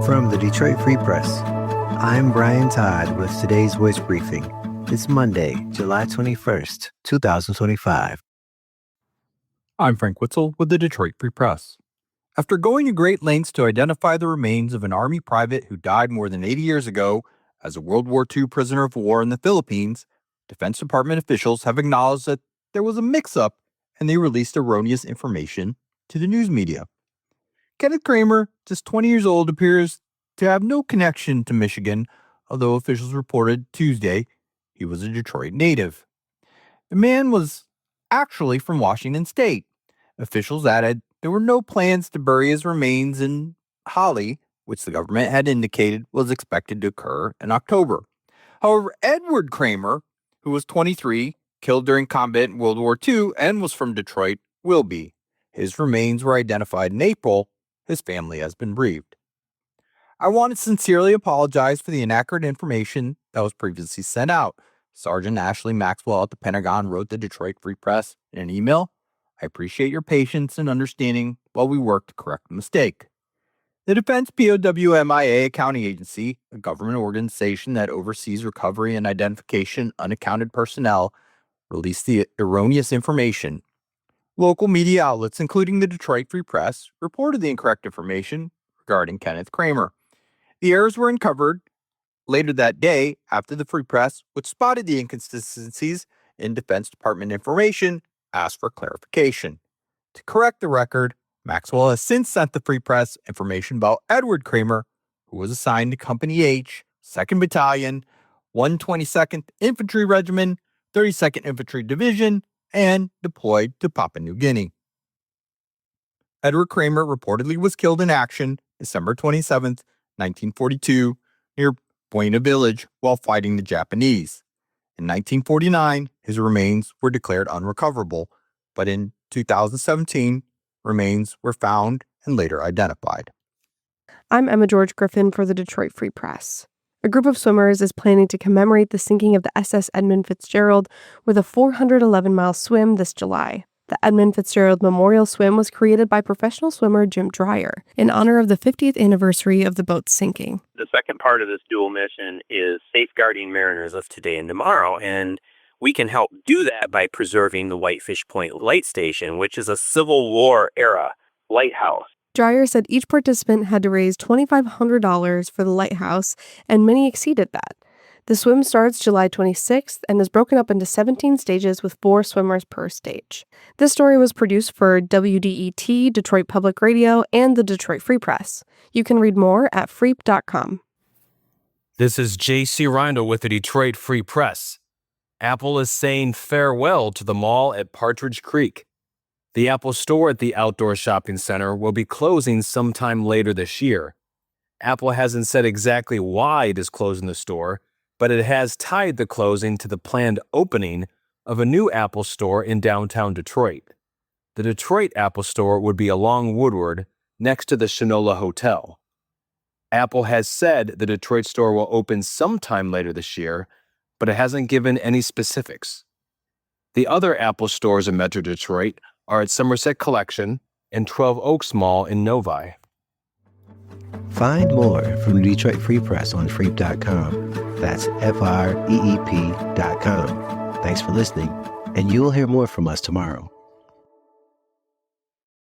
From the Detroit Free Press, I'm Brian Todd with today's Voice Briefing. It's Monday, July 21st, 2025. I'm Frank Witzel with the Detroit Free Press. After going to great lengths to identify the remains of an Army private who died more than 80 years ago as a World War II prisoner of war in the Philippines, Defense Department officials have acknowledged that there was a mix-up and they released erroneous information to the news media. Kenneth Kramer, just 20 years old, appears to have no connection to Michigan, although officials reported Tuesday he was a Detroit native. The man was actually from Washington State. Officials added there were no plans to bury his remains in Holly, which the government had indicated was expected to occur in October. However, Edward Kramer, who was 23, killed during combat in World War II, and was from Detroit, will be. His remains were identified in April. His family has been bereaved. I want to sincerely apologize for the inaccurate information that was previously sent out. Sergeant Ashley Maxwell at the Pentagon wrote the Detroit Free Press in an email. I appreciate your patience and understanding while we work to correct the mistake. The Defense POW/MIA Accounting Agency, a government organization that oversees recovery and identification of unaccounted personnel, released the erroneous information. Local media outlets, including the Detroit Free Press, reported the incorrect information regarding Kenneth Kramer. The errors were uncovered later that day after the Free Press, which spotted the inconsistencies in Defense Department information, asked for clarification. To correct the record, Maxwell has since sent the Free Press information about Edward Kramer, who was assigned to Company H, 2nd Battalion, 122nd Infantry Regiment, 32nd Infantry Division, and deployed to Papua New Guinea. Edward Kramer reportedly was killed in action December 27, 1942, near Buena Village while fighting the Japanese. In 1949, his remains were declared unrecoverable, but in 2017, remains were found and later identified. I'm Emma George Griffin for the Detroit Free Press. A group of swimmers is planning to commemorate the sinking of the SS Edmund Fitzgerald with a 411-mile swim this July. The Edmund Fitzgerald Memorial Swim was created by professional swimmer Jim Dreyer in honor of the 50th anniversary of the boat's sinking. The second part of this dual mission is safeguarding mariners of today and tomorrow, and we can help do that by preserving the Whitefish Point Light Station, which is a Civil War era lighthouse. Dreyer said each participant had to raise $2,500 for the lighthouse, and many exceeded that. The swim starts July 26th and is broken up into 17 stages with 4 swimmers per stage. This story was produced for WDET, Detroit Public Radio, and the Detroit Free Press. You can read more at freep.com. This is J.C. Rindle with the Detroit Free Press. Apple is saying farewell to the mall at Partridge Creek. The Apple store at the outdoor shopping center will be closing sometime later this year. Apple hasn't said exactly why it is closing the store, but it has tied the closing to the planned opening of a new Apple store in downtown Detroit. The Detroit Apple store would be along Woodward, next to the Shinola Hotel. Apple has said the Detroit store will open sometime later this year, but it hasn't given any specifics. The other Apple stores in Metro Detroit are at Somerset Collection and 12 Oaks Mall in Novi. Find more from the Detroit Free Press on freep.com. That's FREEP.com. Thanks for listening, and you'll hear more from us tomorrow.